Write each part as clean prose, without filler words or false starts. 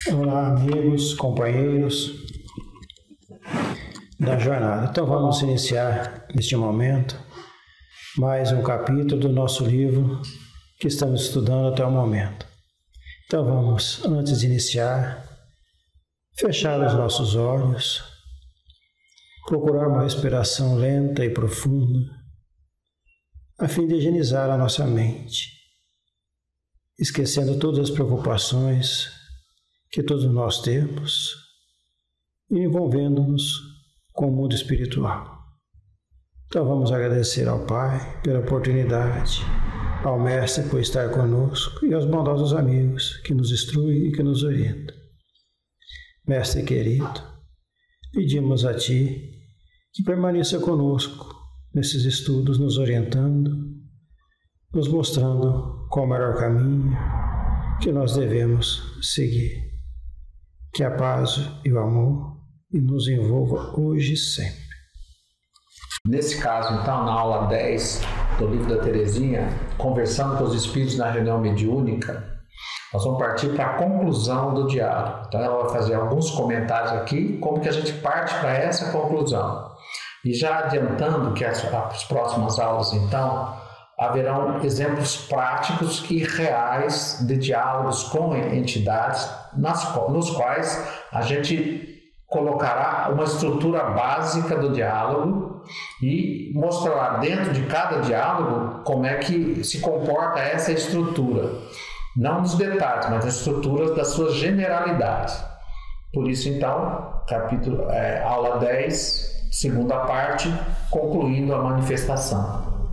Olá, amigos, companheiros da jornada. Então vamos iniciar neste momento mais um capítulo do nosso livro que estamos estudando até o momento. Então vamos, antes de iniciar, fechar os nossos olhos, procurar uma respiração lenta e profunda, a fim de higienizar a nossa mente, esquecendo todas as preocupações que todos nós temos e envolvendo-nos com o mundo espiritual. Então vamos agradecer ao Pai pela oportunidade, ao Mestre por estar conosco e aos bondosos amigos que nos instruem e que nos orientam. Mestre querido, pedimos a Ti que permaneça conosco nesses estudos, nos orientando, nos mostrando qual o melhor caminho que nós devemos seguir. Que a paz e o amor nos envolva hoje e sempre. Nesse caso, então, na aula 10 do livro da Terezinha, conversando com os espíritos na reunião mediúnica, nós vamos partir para a conclusão do diálogo. Então, ela vai fazer alguns comentários aqui, como que a gente parte para essa conclusão. E já adiantando que as próximas aulas, então, haverão exemplos práticos e reais de diálogos com entidades, nos quais a gente colocará uma estrutura básica do diálogo e mostrará dentro de cada diálogo como é que se comporta essa estrutura. Não nos detalhes, mas as estruturas das suas generalidades. Por isso, então, aula 10, segunda parte, concluindo a manifestação.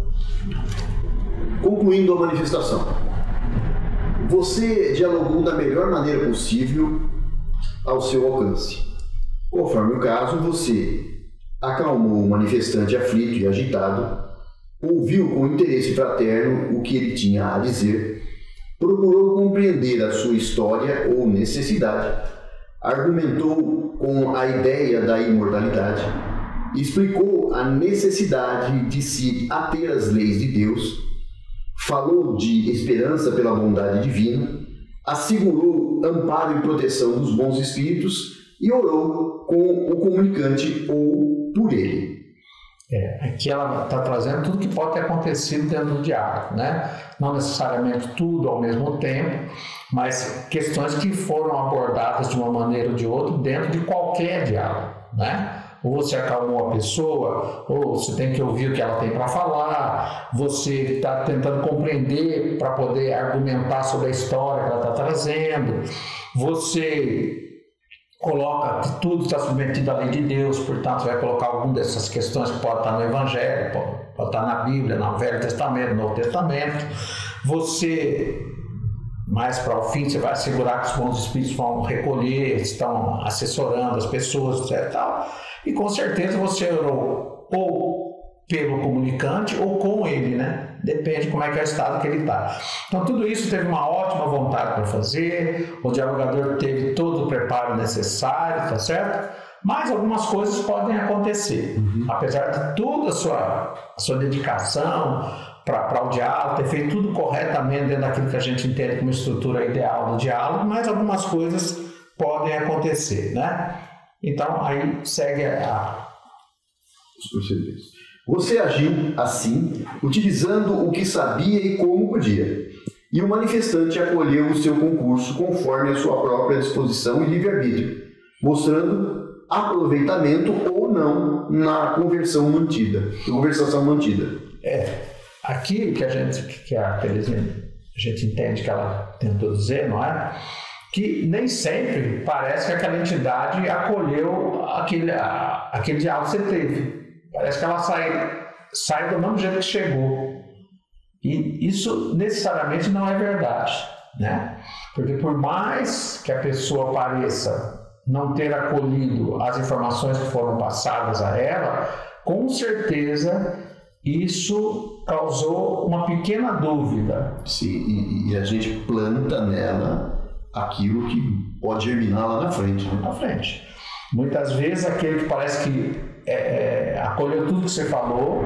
Concluindo a manifestação. Você dialogou da melhor maneira possível ao seu alcance. Conforme o caso, você acalmou o manifestante aflito e agitado, ouviu com interesse fraterno o que ele tinha a dizer, procurou compreender a sua história ou necessidade, argumentou com a ideia da imortalidade, explicou a necessidade de se ater às leis de Deus, falou de esperança pela bondade divina, assegurou amparo e proteção dos bons espíritos e orou com o comunicante ou por ele. Aqui ela está trazendo tudo que pode ter acontecido dentro do diálogo, né? Não necessariamente tudo ao mesmo tempo, mas questões que foram abordadas de uma maneira ou de outra dentro de qualquer diálogo, né? Ou você acalmou a pessoa, ou você tem que ouvir o que ela tem para falar, você está tentando compreender para poder argumentar sobre a história que ela está trazendo, você coloca que tudo está submetido à lei de Deus, portanto vai colocar alguma dessas questões que pode estar no Evangelho, pode estar na Bíblia, no Velho Testamento, no Novo Testamento. Você, mais para o fim, você vai assegurar que os bons espíritos vão recolher, estão assessorando as pessoas, etc. E com certeza você orou ou pelo comunicante ou com ele, né? Depende como é que é o estado que ele está. Então tudo isso teve uma ótima vontade para fazer, o dialogador teve todo o preparo necessário, tá certo? Mas algumas coisas podem acontecer. Apesar de toda a sua dedicação para o diálogo, ter feito tudo corretamente dentro daquilo que a gente entende como estrutura ideal do diálogo, mas algumas coisas podem acontecer, né? Então aí segue os procedimentos. Você agiu assim, utilizando o que sabia e como podia, e o manifestante acolheu o seu concurso conforme a sua própria disposição e livre-arbítrio, mostrando aproveitamento ou não na conversação mantida. Aqui que a gente entende que ela tentou dizer, não é? Que nem sempre parece que aquela entidade acolheu aquele diálogo que você teve. Parece que ela sai do mesmo jeito que chegou. E isso necessariamente não é verdade, né? Porque por mais que a pessoa pareça não ter acolhido as informações que foram passadas a ela, com certeza isso causou uma pequena dúvida. Sim, e a gente planta nela aquilo que pode germinar lá na frente. Né? Na frente. Muitas vezes aquele que parece que acolheu tudo que você falou,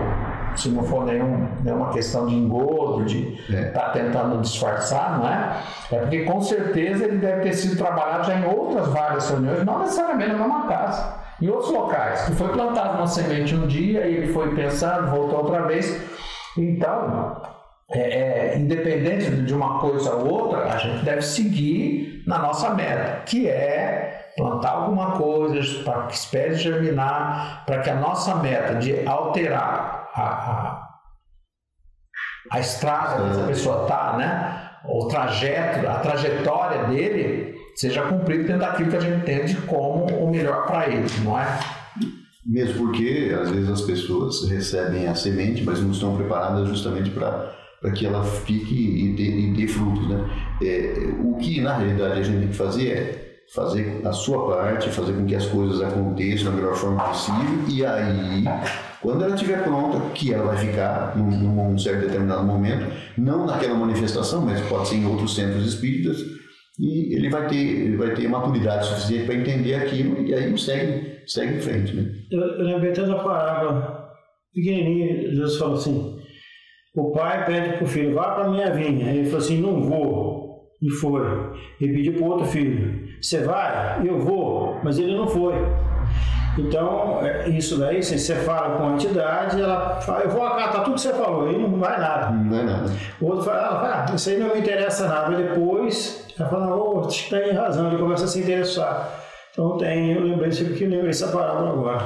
Se não for nenhuma questão de engodo, de estar tentando disfarçar, não é? É porque com certeza ele deve ter sido trabalhado já em outras várias reuniões, não necessariamente na mesma casa, em outros locais, que foi plantado uma semente um dia e ele foi pensando, voltou outra vez. Então, independente de uma coisa ou outra, a gente deve seguir na nossa meta, que é plantar alguma coisa para que espere germinar, para que a nossa meta de alterar a estrada que essa pessoa está, né? O trajeto, a trajetória dele seja cumprida dentro daquilo que a gente entende como o melhor para ele, não é? Mesmo porque às vezes as pessoas recebem a semente, mas não estão preparadas justamente para que ela fique e dê frutos, né? O que na realidade a gente tem que fazer é fazer a sua parte, fazer com que as coisas aconteçam da melhor forma possível, e aí, quando ela estiver pronta, que ela vai ficar num certo determinado momento, não naquela manifestação, mas pode ser em outros centros espíritas, e ele vai ter maturidade suficiente para entender aquilo, e aí segue em frente, né? Eu lembrei até da parábola pequenininha. Jesus falou assim: o pai pede para o filho, vá para a minha vinha. Ele falou assim, não vou. E foi. Ele pediu para o outro filho, você vai? Eu vou. Mas ele não foi. Então, isso daí, se você fala com a entidade, ela fala, eu vou acatar tudo que você falou, aí não vai nada. Não é nada. O outro fala, isso aí não me interessa nada. E depois, ela fala, tem razão, ele começa a se interessar. Então eu lembrei essa parábola agora.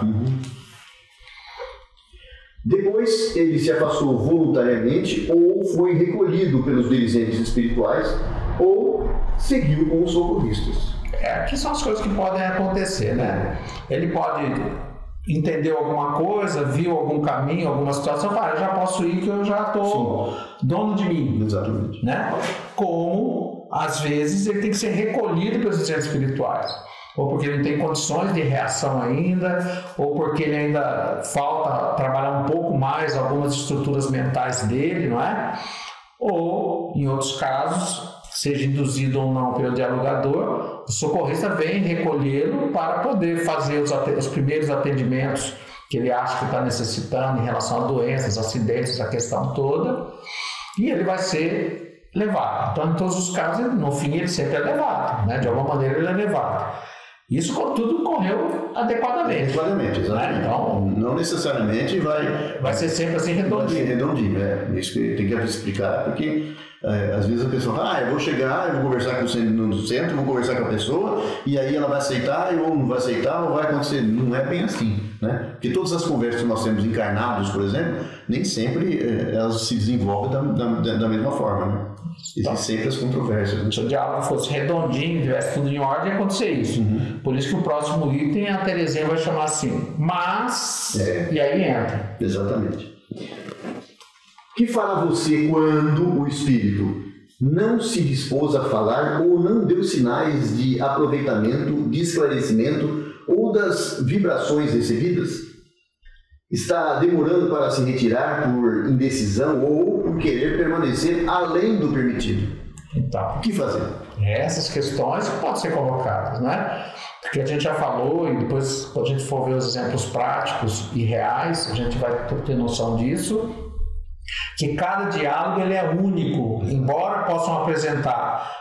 Depois ele se afastou voluntariamente ou foi recolhido pelos dirigentes espirituais ou seguiu com os socorristas. Aqui são as coisas que podem acontecer, né? Ele pode entender alguma coisa, viu algum caminho, alguma situação, eu já posso ir que eu já estou dono de mim. Exatamente. Né? Como, às vezes, ele tem que ser recolhido pelos dirigentes espirituais. Ou porque ele não tem condições de reação ainda, ou porque ele ainda falta trabalhar um pouco mais algumas estruturas mentais dele, não é? Ou, em outros casos, seja induzido ou não pelo dialogador, o socorrista vem recolhê-lo para poder fazer os primeiros atendimentos que ele acha que está necessitando em relação a doenças, acidentes, a questão toda, e ele vai ser levado. Então, em todos os casos, no fim, ele sempre é levado, né? De alguma maneira ele é levado. Isso tudo correu adequadamente. Adequadamente, exatamente. Né? Então, não necessariamente vai ser sempre assim redondinho. Redondinho, Isso que tem que explicar, porque às vezes a pessoa fala, eu vou chegar, eu vou conversar com o centro, vou conversar com a pessoa, e aí ela vai aceitar, ou não vai aceitar, ou vai acontecer. Não é bem assim, né? Porque todas as conversas que nós temos encarnados, por exemplo, nem sempre elas se desenvolvem da mesma forma, né? Existem sempre as controvérsias. Né? Se o diálogo fosse redondinho, tivesse tudo em ordem, ia acontecer isso. Por isso que o próximo item a Terezinha vai chamar assim, mas... E aí entra. Exatamente. O que fará você quando o espírito não se dispôs a falar ou não deu sinais de aproveitamento, de esclarecimento ou das vibrações recebidas? Está demorando para se retirar por indecisão ou por querer permanecer além do permitido? Então, o que fazer? Essas questões podem ser colocadas, né? Porque a gente já falou, e depois, quando a gente for ver os exemplos práticos e reais, a gente vai ter noção disso, que cada diálogo ele é único, embora possam apresentar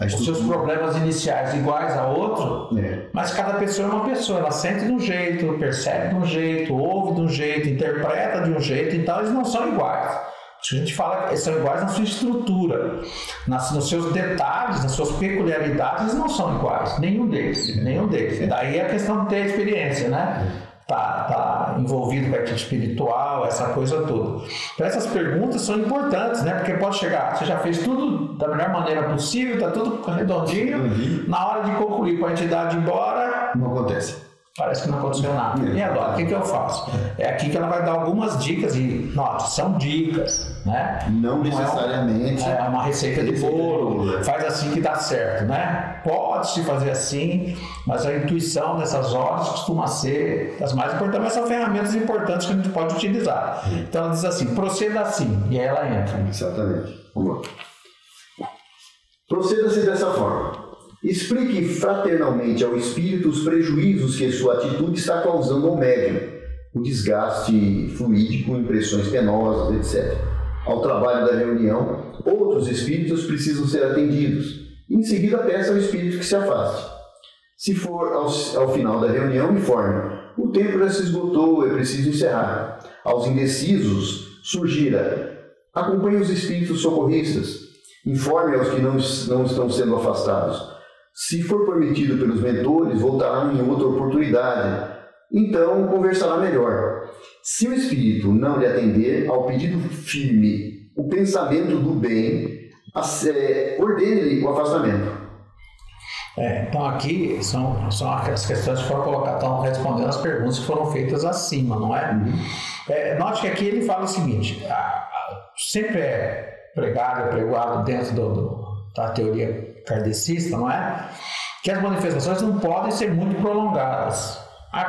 os seus problemas iniciais iguais a outro, mas cada pessoa é uma pessoa, ela sente de um jeito, percebe de um jeito, ouve de um jeito, interpreta de um jeito, então eles não são iguais. A gente fala que eles são iguais na sua estrutura, nos seus detalhes, nas suas peculiaridades, eles não são iguais, nenhum deles. Daí a questão de ter experiência, né? Tá envolvido com a arte espiritual, essa coisa toda. Então essas perguntas são importantes, né? Porque pode chegar, você já fez tudo da melhor maneira possível, tá tudo redondinho, na hora de concluir com a entidade ir embora, não acontece. Parece que não aconteceu nada. E agora, o que eu faço? É aqui que ela vai dar algumas dicas, e note, são dicas, né? Não necessariamente. É uma receita de bolo, faz assim que dá certo, né? Pode-se fazer assim, mas a intuição nessas horas costuma ser das mais importantes, mas são ferramentas importantes que a gente pode utilizar. Então ela diz assim, proceda assim, e aí ela entra. Exatamente. Vamos lá. Proceda-se dessa forma. Explique fraternalmente ao espírito os prejuízos que sua atitude está causando ao médium, o desgaste fluídico, impressões penosas, etc. Ao trabalho da reunião, outros espíritos precisam ser atendidos. Em seguida, peça ao espírito que se afaste. Se for ao final da reunião, informe: o tempo já se esgotou, é preciso encerrar. Aos indecisos, sugira: acompanhe os espíritos socorristas. Informe aos que não estão sendo afastados. Se for permitido pelos mentores, voltará em outra oportunidade. Então, conversará melhor. Se o espírito não lhe atender ao pedido firme, o pensamento do bem, ordene-lhe o afastamento. Então aqui são as questões que foram colocadas, estão respondendo as perguntas que foram feitas acima, não é? Note que aqui ele fala o seguinte: sempre é pregado dentro da teoria kardecista, não é? Que as manifestações não podem ser muito prolongadas.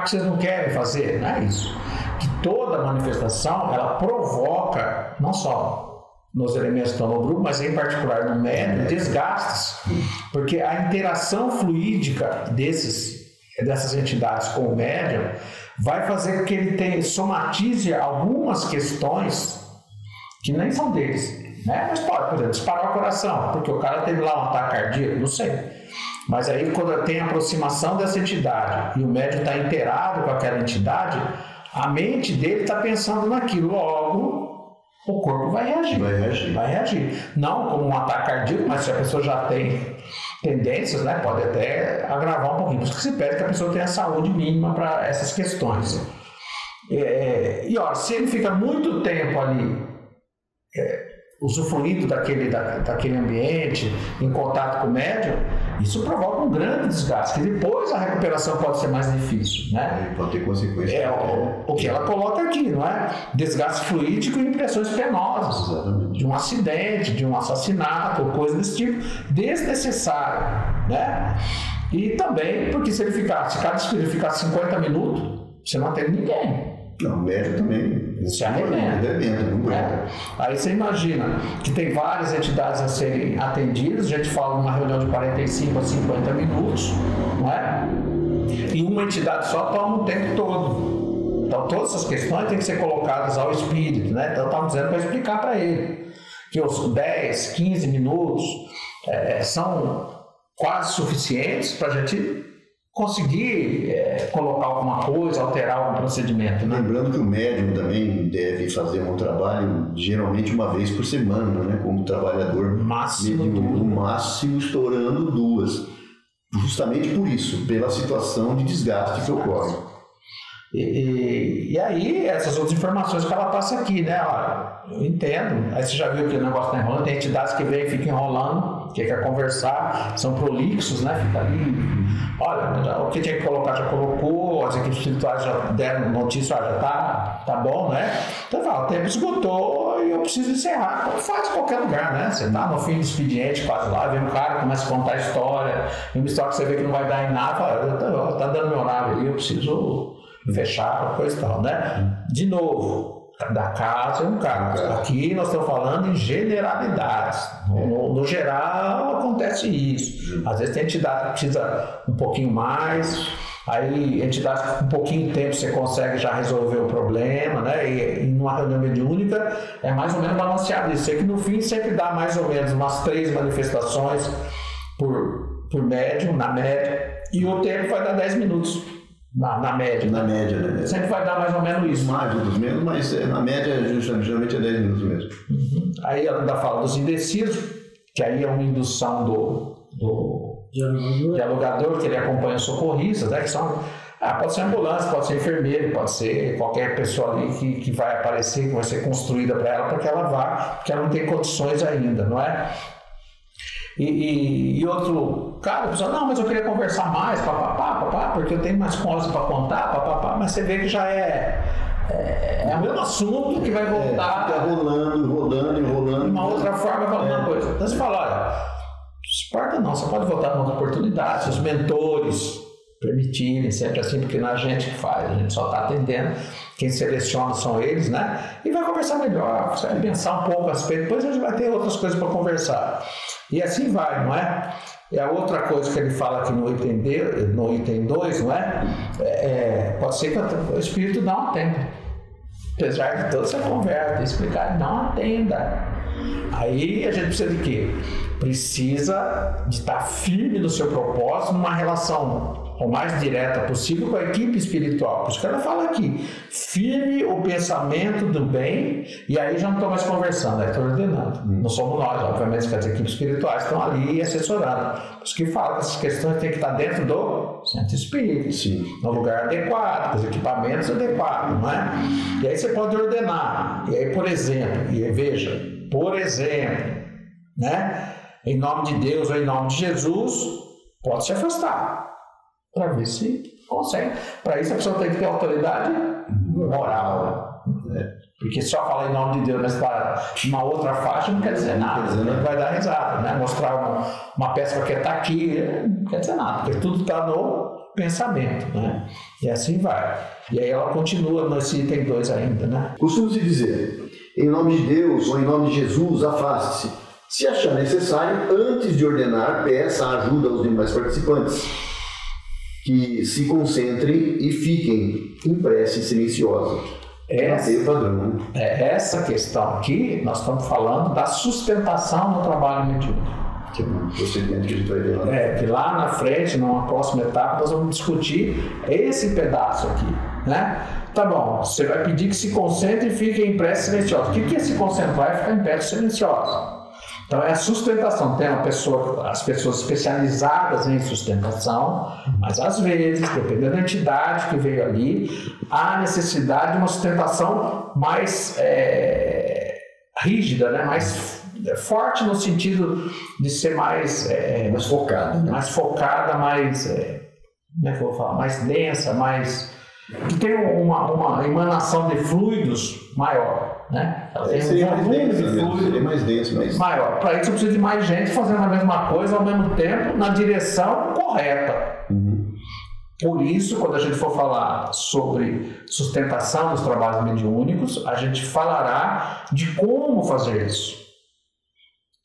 Que vocês não querem fazer, não é isso. Que toda manifestação, ela provoca, não só nos elementos que estão no grupo, mas em particular no médium, desgastes. Porque a interação fluídica dessas entidades com o médium vai fazer com que ele somatize algumas questões que nem são deles. Mas pode, por exemplo, disparar o coração, porque o cara teve lá um ataque cardíaco, não sei. Mas aí, quando tem a aproximação dessa entidade e o médium está inteirado com aquela entidade, a mente dele está pensando naquilo, logo o corpo vai reagir. Não como um ataque cardíaco, mas se a pessoa já tem tendências, né, pode até agravar um pouquinho. Por isso que se pede que a pessoa tenha saúde mínima para essas questões. E olha, se ele fica muito tempo ali usufruindo daquele ambiente, em contato com o médium, isso provoca um grande desgaste, que depois a recuperação pode ser mais difícil, né? Pode ter consequências. O que ela coloca aqui, não é? Desgaste fluídico e impressões penosas. Exatamente. De um acidente, de um assassinato, coisa desse tipo, desnecessário, né? E também, porque se cada espírito ficar 50 minutos, você não atende ninguém. Não, o médium também se arrebenta. Aí você imagina que tem várias entidades a serem atendidas, a gente fala numa reunião de 45 a 50 minutos, não é? E uma entidade só toma o tempo todo. Então todas essas questões têm que ser colocadas ao espírito, né? Então estamos dizendo para explicar para ele que os 10, 15 minutos são quase suficientes para a gente conseguir colocar alguma coisa, alterar algum procedimento, né? Lembrando que o médium também deve fazer um trabalho geralmente uma vez por semana, né? Como trabalhador máximo, no máximo estourando 2, justamente por isso, pela situação de desgaste que ocorre. E aí, essas outras informações que ela passa aqui, né? Olha, eu entendo. Aí você já viu que o negócio está enrolando, tem entidades que vêm e ficam enrolando, que quer conversar, são prolixos, né? Fica ali. Olha, o que tinha que colocar já colocou, as equipes espirituais já deram notícia, já tá bom, né? Então fala, o tempo esgotou e eu preciso encerrar. Como faz em qualquer lugar, né? Você tá no fim do expediente, quase lá, vem um cara, começa a contar a história, e uma história que você vê que não vai dar em nada, fala, tá dando meu horário ali, eu preciso fechar, coisa e tal, né? De novo, da casa é um caso. Aqui nós estamos falando em generalidades. No geral acontece isso. Às vezes tem entidade que precisa um pouquinho mais, aí entidade que com um pouquinho de tempo você consegue já resolver o problema, né? E numa reunião mediúnica é mais ou menos balanceado isso. É que no fim sempre dá mais ou menos umas 3 manifestações por médium, na média, e o tempo vai dar 10 minutos. Na média. Na média, né? Sempre vai dar mais ou menos isso. Mais ou menos, mas na média geralmente é 10 minutos mesmo. Aí ela ainda fala dos indecisos, que aí é uma indução do dialogador, que ele acompanha os socorristas, né? Que são, pode ser ambulância, pode ser enfermeiro, pode ser qualquer pessoa ali que vai aparecer, que vai ser construída para ela, para que ela vá, porque ela não tem condições ainda, não é? E outro cara, a pessoa, não, mas eu queria conversar mais, papapá, porque eu tenho mais coisas para contar, papapá, mas você vê que já é o mesmo assunto que vai voltar. Fica rolando. Uma outra forma, falando uma coisa. Então você fala, olha, não importa não, você pode voltar numa outra oportunidade, se os mentores permitirem, sempre assim, porque não é a gente que faz, a gente só está atendendo, quem seleciona são eles, né? E vai conversar melhor, você vai pensar um pouco a respeito, depois a gente vai ter outras coisas para conversar. E assim vai, não é? E a outra coisa que ele fala aqui no item 2, não é? Pode ser que o espírito não atenda. Apesar de toda essa conversa, explicar, não atenda. Aí a gente precisa de quê? Precisa de estar firme no seu propósito, numa relação o mais direta possível com a equipe espiritual. Por isso que ela fala aqui, firme o pensamento do bem, e aí já não estou mais conversando, aí estou ordenando. Não somos nós, obviamente, que as equipes espirituais estão ali assessorando. Por isso que fala que essas questões têm que estar dentro do centro espírita, no lugar adequado, com os equipamentos adequados, não é? E aí você pode ordenar, e aí, por exemplo, e aí, veja, por exemplo, né? Em nome de Deus ou em nome de Jesus, pode se afastar. Para ver se consegue. Para isso a pessoa tem que ter autoridade moral. Porque só falar em nome de Deus nessa uma outra faixa não quer dizer nada. Não vai dar risada, né? Mostrar uma peça que está aqui não quer dizer nada, porque tudo está no pensamento, né? E assim vai. E aí ela continua nesse item 2 ainda, né? Costuma-se dizer, em nome de Deus ou em nome de Jesus, afaste-se. Se achar necessário, antes de ordenar, peça ajuda aos demais participantes, que se concentrem e fiquem em prece silenciosa. Essa questão aqui, nós estamos falando da sustentação no trabalho mediúnico. Que é um procedimento que a gente vai ver lá. Que lá na frente, numa próxima etapa, nós vamos discutir esse pedaço aqui, né? Tá bom, você vai pedir que se concentre e fique em prece silenciosa. O que é se concentrar e ficar em prece silenciosa? Então é a sustentação. Tem as pessoas especializadas em sustentação, mas às vezes, dependendo da entidade que veio ali, há necessidade de uma sustentação mais rígida, né? Mais forte no sentido de ser mais focada, né? Mais focada, mais como é que eu vou falar? Mais densa, mais que tem uma emanação de fluidos maior, né? Seria mais denso mesmo. Maior. Para isso precisa de mais gente fazendo a mesma coisa ao mesmo tempo na direção correta. Por isso, quando a gente for falar sobre sustentação dos trabalhos mediúnicos, a gente falará de como fazer isso.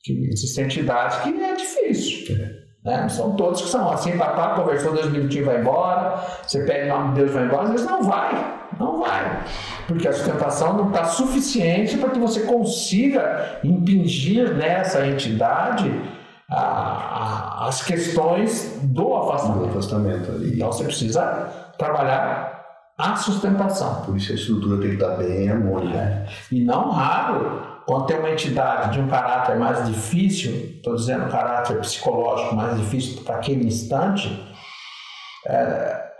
Que existem entidades que é difícil. Né? Não são todos que são assim, papá, conversou 2 minutinhos e vai embora, você pede em nome de Deus e vai embora, às vezes não vai, porque a sustentação não está suficiente para que você consiga impingir nessa entidade as questões do afastamento. Ali. Então você precisa trabalhar a sustentação. Por isso a estrutura tem que estar bem harmônica. E não raro, quando tem uma entidade de um caráter mais difícil, estou dizendo caráter psicológico mais difícil para aquele instante,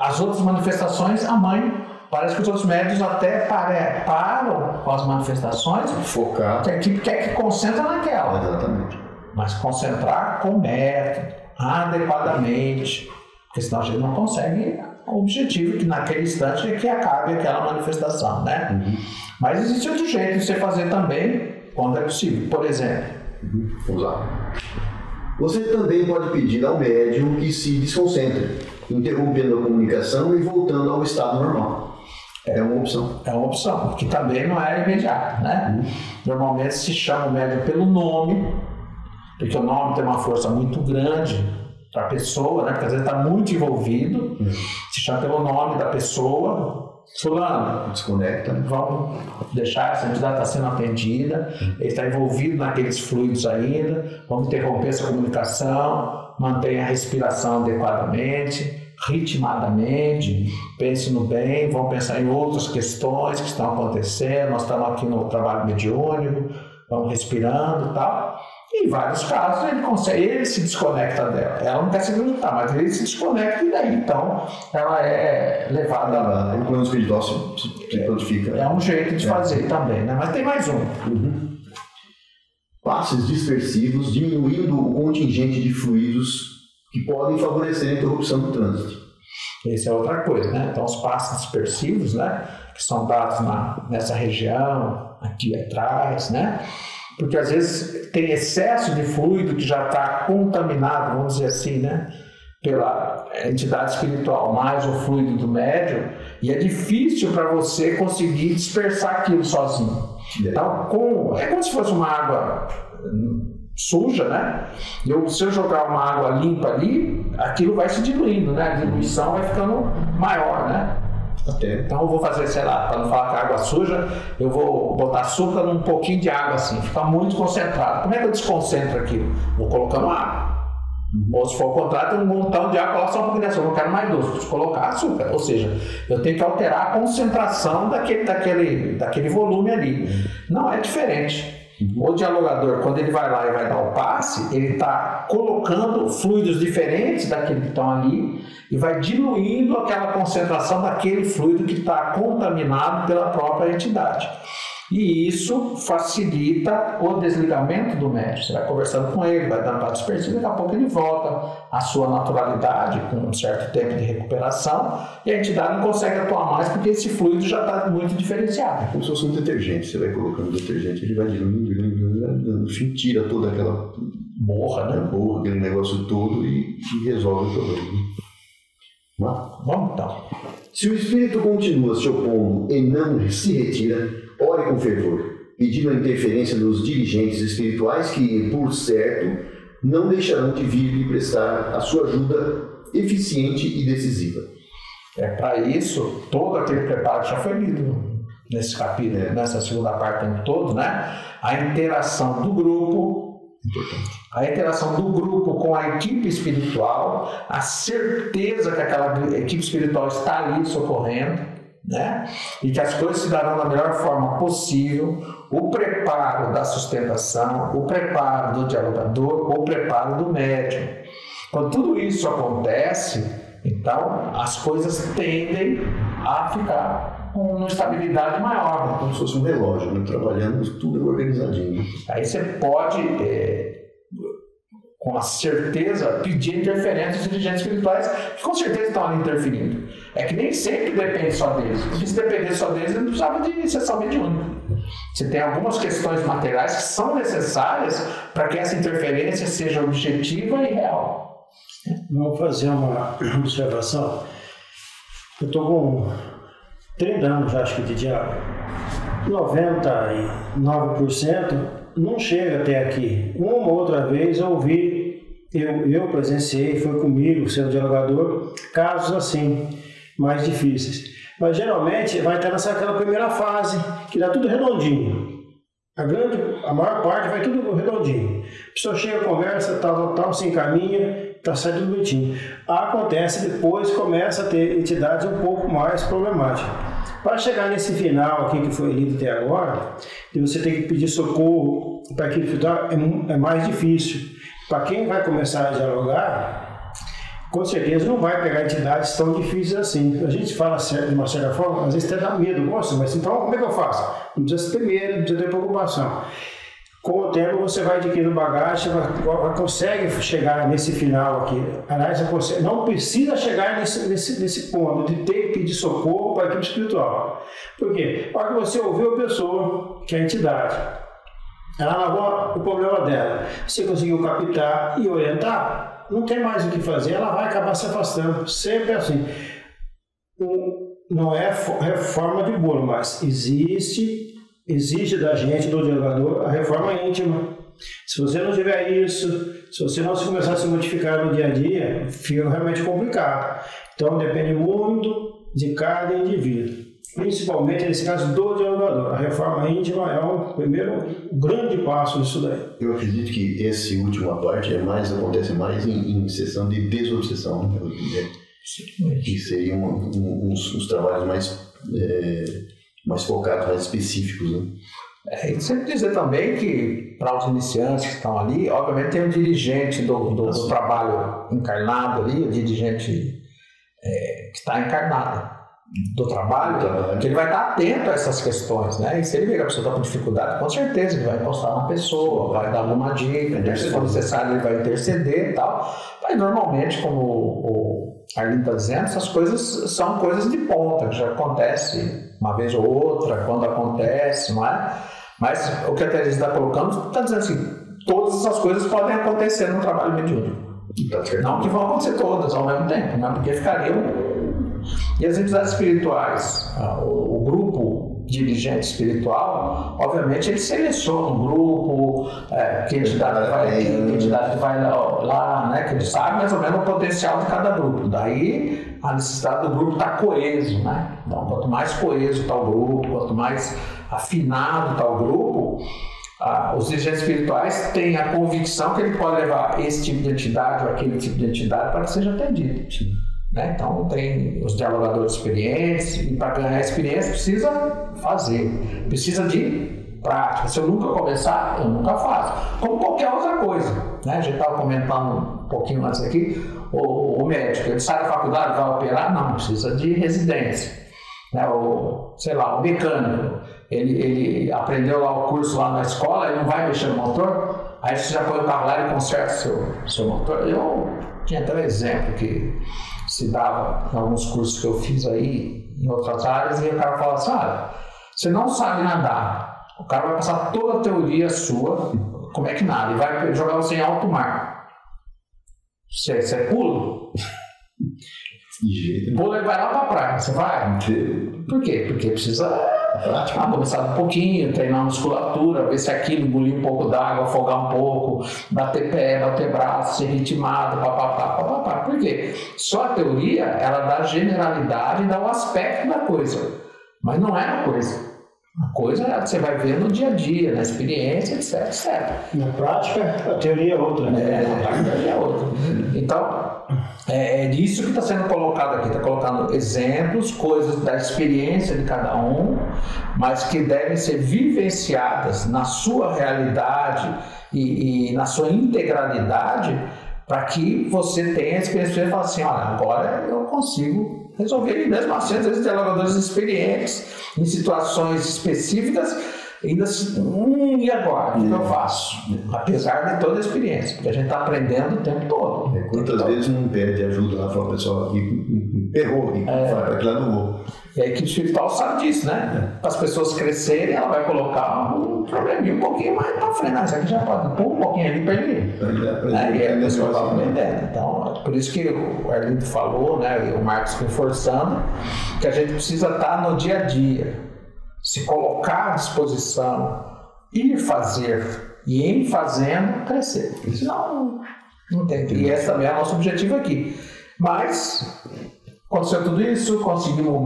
as outras manifestações, a mãe, parece que os outros médios até param com as manifestações, focar, que a equipe quer que concentre naquela. Exatamente. Mas concentrar com método, adequadamente, porque senão a gente não consegue o objetivo, que naquele instante é que acabe aquela manifestação, né? Mas existe outro jeito de você fazer também, quando é possível. Por exemplo, vamos lá. Você também pode pedir ao médium que se desconcentre, interrompendo a comunicação e voltando ao estado normal. É uma opção. É uma opção, que também não é imediata, né? Normalmente se chama o médium pelo nome, porque o nome tem uma força muito grande para a pessoa, né? Porque às vezes está muito envolvido, se chama pelo nome da pessoa. Fulano, desconecta. Vamos deixar, essa entidade está sendo atendida, ele está envolvido naqueles fluidos ainda, vamos interromper essa comunicação, mantenha a respiração adequadamente, ritmadamente, pense no bem, vamos pensar em outras questões que estão acontecendo, nós estamos aqui no trabalho mediúnico, vamos respirando e tal. Em vários casos ele se desconecta dela. Ela não quer se conectar, mas ele se desconecta e daí então ela é levada. O plano espiritual se prontifica. É um jeito de fazer também, né? Mas tem mais um. Passes dispersivos, diminuindo o contingente de fluidos que podem favorecer a interrupção do trânsito. Essa é outra coisa, né? Então os passes dispersivos, né? Que são dados nessa região, aqui atrás, né? Porque às vezes tem excesso de fluido que já está contaminado, vamos dizer assim, né? Pela entidade espiritual, mais o fluido do médium, e é difícil para você conseguir dispersar aquilo sozinho. Então, é como se fosse uma água suja, né? Se eu jogar uma água limpa ali, aquilo vai se diluindo, né? A diluição vai ficando maior, né? Então eu vou fazer, sei lá, para não falar que a água suja, eu vou botar açúcar num pouquinho de água assim, fica muito concentrado. Como é que eu desconcentro aquilo? Vou colocando água. Ou se for o contrário, tem um montão de água, coloca só um pouquinho de açúcar, eu não quero mais doce, preciso colocar açúcar. Ou seja, eu tenho que alterar a concentração daquele volume ali. Não é diferente. O dialogador, quando ele vai lá e vai dar o passe, ele está colocando fluidos diferentes daquele que estão ali e vai diluindo aquela concentração daquele fluido que está contaminado pela própria entidade. E isso facilita o desligamento do médium. Você vai conversando com ele, vai dando para dispersar, daqui a pouco ele volta à sua naturalidade, com um certo tempo de recuperação, e a entidade não consegue atuar mais porque esse fluido já está muito diferenciado. Como se fosse um detergente, você vai colocando detergente, ele vai diluindo, no fim tira toda aquela borra, né? Borra, aquele negócio todo e resolve o problema. Vamos então. Se o espírito continua se opondo e não se retira, ore com fervor, pedindo a interferência dos dirigentes espirituais que, por certo, não deixarão de vir lhe prestar a sua ajuda eficiente e decisiva. Para isso, todo aquele preparo que já foi lido nesse capítulo, nessa segunda parte em todo, né? A interação do grupo, a interação do grupo com a equipe espiritual, a certeza que aquela equipe espiritual está ali socorrendo, né? E que as coisas se darão da melhor forma possível, o preparo da sustentação, o preparo do dialogador, o preparo do médium. Quando tudo isso acontece, então as coisas tendem a ficar com uma estabilidade maior. Como se fosse um relógio, né? Trabalhando tudo organizadinho. Aí você pode, com a certeza, pedir interferência dos dirigentes espirituais, que com certeza estão ali interferindo. É que nem sempre depende só deles, porque se dependesse só deles, não precisava de sessão mediúnica. Você tem algumas questões materiais que são necessárias para que essa interferência seja objetiva e real. Vamos fazer uma observação. Eu estou com 30 anos, acho que, de diálogo. 99% não chega até aqui. Uma outra vez eu ouvi, eu presenciei, foi comigo, sendo dialogador, casos assim, mais difíceis. Mas geralmente vai estar naquela primeira fase, que dá tudo redondinho. A maior parte vai tudo redondinho. A pessoa chega, conversa, tal, se encaminha, está saindo tudo bonitinho. Acontece depois, começa a ter entidades um pouco mais problemáticas. Para chegar nesse final aqui que foi lido até agora, e você tem que pedir socorro para a equipe espiritual, é mais difícil. Para quem vai começar a dialogar, com certeza não vai pegar entidades tão difíceis assim. A gente fala de uma certa forma, às vezes até dá medo, nossa, mas então como é que eu faço? Não precisa ter medo, não precisa ter preocupação. Com o tempo você vai adquirindo bagagem, consegue chegar nesse final aqui. Aliás, não precisa chegar nesse ponto de ter que pedir socorro para a equipe espiritual. Por quê? A hora que você ouviu a pessoa, que é a entidade, ela lavou o problema dela, você conseguiu captar e orientar, não tem mais o que fazer, ela vai acabar se afastando. Sempre assim. Não é reforma de bolo, mas exige da gente, do dialogador, a reforma íntima. Se você não tiver isso, se você não começar a se modificar no dia a dia, fica realmente complicado. Então depende muito de cada indivíduo, principalmente nesse caso do dialogador. A reforma íntima é o primeiro grande passo disso daí. Eu acredito que essa última parte acontece mais em sessão de desobsessão, né? Que seriam uns trabalhos mais focados, mais específicos, né? E sempre dizer também que, para os iniciantes que estão ali, obviamente tem o dirigente do trabalho encarnado ali, o dirigente que está encarnado do trabalho, que ele vai estar atento a essas questões, né? E se ele vê que a pessoa está com dificuldade, com certeza ele vai encostar na pessoa, vai dar alguma dica, se for necessário ele vai interceder e tal. Mas normalmente, como o Arlindo está dizendo, essas coisas são coisas de ponta, que já acontece uma vez ou outra, quando acontece, não é? Mas o que a Teresa está colocando, está dizendo assim, todas essas coisas podem acontecer no trabalho mediúnico. Não que vão acontecer todas ao mesmo tempo, né? Porque ficariam... E as entidades espirituais, o grupo dirigente espiritual, obviamente ele seleciona um grupo, que entidade vai lá, né, que ele sabe mais ou menos o potencial de cada grupo. Daí a necessidade do grupo está coeso, né? Então, quanto mais coeso está o grupo, quanto mais afinado está o grupo, os dirigentes espirituais têm a convicção que ele pode levar esse tipo de entidade ou aquele tipo de entidade para que seja atendido. Né? Então, tem os dialogadores experientes, e para ganhar experiência precisa fazer, precisa de prática. Se eu nunca começar, eu nunca faço. Como qualquer outra coisa. Né? A gente estava comentando um pouquinho antes aqui, o médico, ele sai da faculdade, vai operar? Não, precisa de residência. Né? O mecânico, ele aprendeu lá o curso lá na escola, ele não vai mexer no motor, aí você já põe o carro lá e conserta o seu motor. Eu tinha até um exemplo que se dava em alguns cursos que eu fiz aí em outras áreas, e o cara fala assim: olha, você não sabe nadar, o cara vai passar toda a teoria sua, como é que nada, e vai jogar você em alto mar. Você pula? Pula e vai lá pra praia, você vai? Por quê? Porque precisa começar um pouquinho, treinar a musculatura, ver se aquilo, engolir um pouco d'água, afogar um pouco, bater pé, bater braço, ser ritmado, papapá. Por quê? Só a teoria, ela dá generalidade, dá o aspecto da coisa, mas não é a coisa. A coisa você vai ver no dia a dia, na experiência, etc. Na prática, a teoria é outra. Né? Na prática, a teoria é outra. Então, é disso que está sendo colocado aqui. Está colocando exemplos, coisas da experiência de cada um, mas que devem ser vivenciadas na sua realidade e na sua integralidade, para que você tenha a experiência de falar assim: olha, agora eu consigo resolver. E mesmo assim, às vezes, dialogadores experientes, em situações específicas, ainda e agora? O que eu faço? Apesar de toda a experiência, porque a gente está aprendendo o tempo todo. Quantas vezes não pede ajuda lá, fala, pessoal, errou, vai para lá, não vou. E a equipe espiritual sabe disso, né? Para as pessoas crescerem, ela vai colocar um probleminha um pouquinho mais para frente. Isso aqui já pode pôr um pouquinho ali para ele. E a pessoa vai aprendendo. Então, por isso que o Arlindo falou, né? E o Marcos reforçando, que a gente precisa estar no dia a dia, se colocar à disposição, ir fazer e em fazendo crescer. Senão, não tem. E esse também é o nosso objetivo aqui. Mas aconteceu tudo isso, conseguimos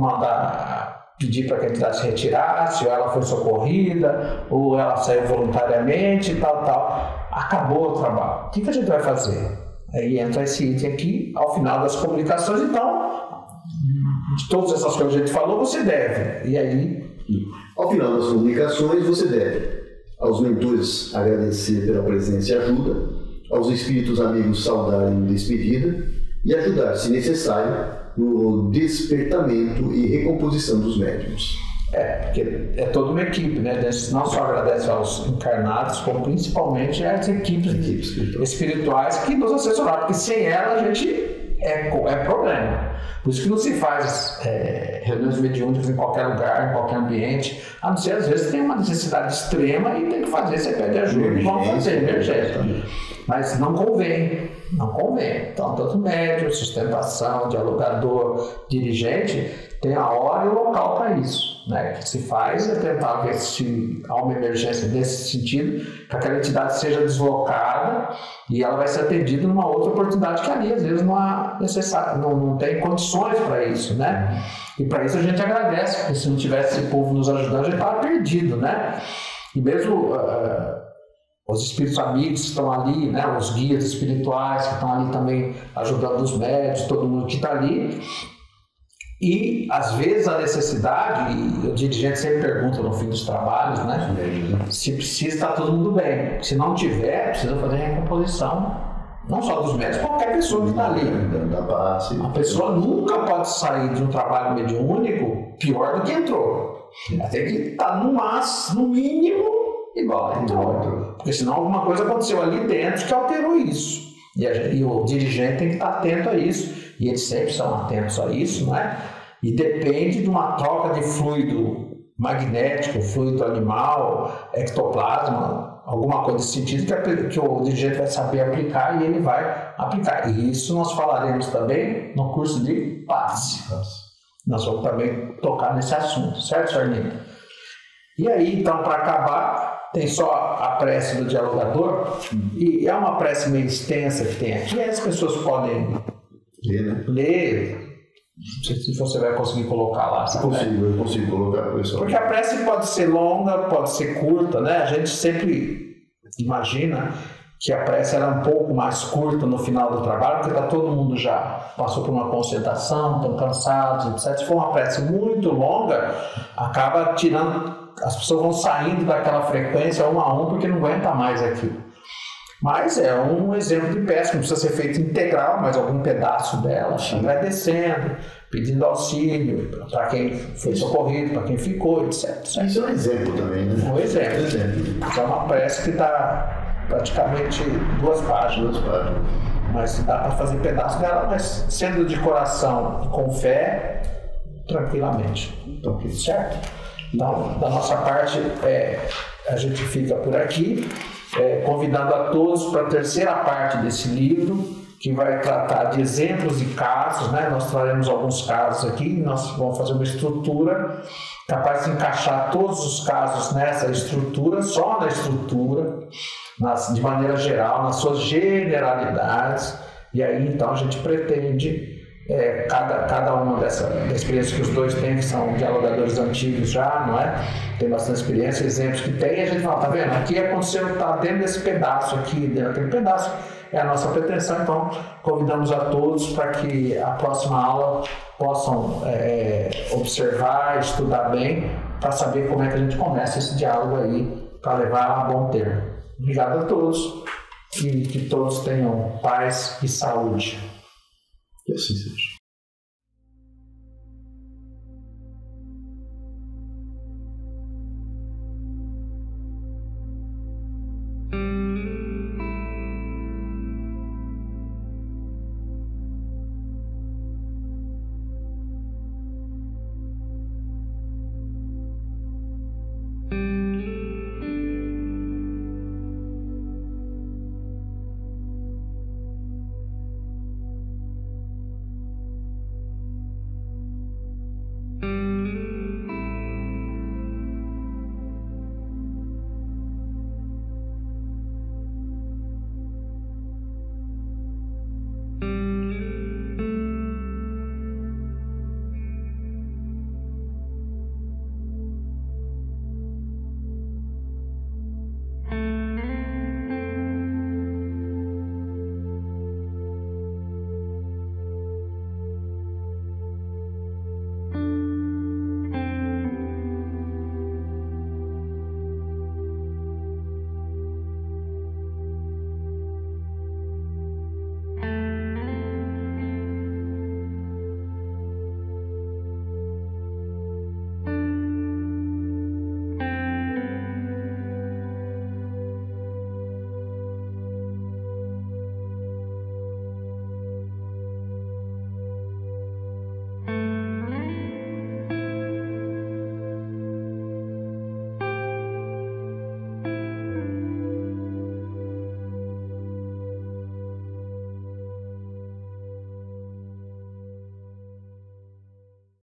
pedir para que a entidade se retirasse, ou ela foi socorrida, ou ela saiu voluntariamente, tal. Acabou o trabalho. O que a gente vai fazer? Aí entra esse item aqui, ao final das comunicações. Então, de todas essas coisas que a gente falou, você deve. E aí? Ao final das comunicações, você deve aos mentores agradecer pela presença e ajuda, aos espíritos amigos saudarem em despedida e ajudar, se necessário, no despertamento e recomposição dos médiuns. Porque é toda uma equipe, né? Não só agradece aos encarnados, como principalmente às equipes espirituais que nos assessoraram, porque sem ela a gente é problema. Por isso que não se faz reuniões mediúnicas em qualquer lugar, em qualquer ambiente, a não ser às vezes tem uma necessidade extrema e tem que fazer, você pede ajuda e vamos fazer, emergência. Mas não convém. Então, tanto médium, sustentação, dialogador, dirigente, tem a hora e o local para isso. Né? O que se faz é tentar ver se há uma emergência nesse sentido, que aquela entidade seja deslocada e ela vai ser atendida numa outra oportunidade que ali, às vezes, não tem condições para isso. Né? E para isso a gente agradece, porque se não tivesse esse povo nos ajudando, a gente estava perdido. Né? E mesmo os espíritos amigos que estão ali, né, os guias espirituais que estão ali também ajudando os médios, todo mundo que está ali. E, às vezes, a necessidade, e o dirigente sempre pergunta no fim dos trabalhos, né, se precisa estar todo mundo bem. Se não tiver, precisa fazer recomposição, não só dos médicos, qualquer pessoa que está ali. A pessoa nunca pode sair de um trabalho mediúnico pior do que entrou. Ela tem que estar no mínimo igual entrou. Porque senão alguma coisa aconteceu ali dentro que alterou isso. E o dirigente tem que estar atento a isso. E eles sempre são atentos a isso, né? E depende de uma troca de fluido magnético, fluido animal, ectoplasma, alguma coisa desse sentido que o dirigente vai saber aplicar e ele vai aplicar. E isso nós falaremos também no curso de passe. Nós vamos também tocar nesse assunto, certo, Sarnito? E aí, então, para acabar, tem só a prece do dialogador, e é uma prece meio extensa que tem aqui, as pessoas podem ler. Não sei se você vai conseguir colocar lá. Eu consigo colocar, pessoal. Porque a prece pode ser longa, pode ser curta, né? A gente sempre imagina que a prece era um pouco mais curta no final do trabalho, porque todo mundo já passou por uma concentração, estão cansados, etc. Se for uma prece muito longa, acaba tirando, as pessoas vão saindo daquela frequência uma a um, porque não aguenta mais aquilo. Mas é um exemplo de prece, que não precisa ser feito integral, mas algum pedaço dela, agradecendo, pedindo auxílio para quem foi socorrido, para quem ficou, etc. Isso é um exemplo também, né? Um exemplo. Isso é uma prece que está praticamente 2 páginas. Mas dá para fazer pedaço dela, mas sendo de coração e com fé, tranquilamente. Certo? Então, da nossa parte, a gente fica por aqui, convidando a todos para a terceira parte desse livro, que vai tratar de exemplos e casos, né? Nós traremos alguns casos aqui, nós vamos fazer uma estrutura capaz de encaixar todos os casos nessa estrutura, só na estrutura, de maneira geral, nas suas generalidades, e aí então a gente pretende cada uma dessa experiência que os dois têm, que são dialogadores antigos já, não é? Tem bastante experiência, exemplos que tem, e a gente fala, tá vendo? Aqui aconteceu, está dentro desse pedaço aqui, dentro daquele pedaço, é a nossa pretensão. Então convidamos a todos para que a próxima aula possam observar, estudar bem, para saber como é que a gente começa esse diálogo aí, para levar a bom termo. Obrigado a todos, e que todos tenham paz e saúde. Que assim seja.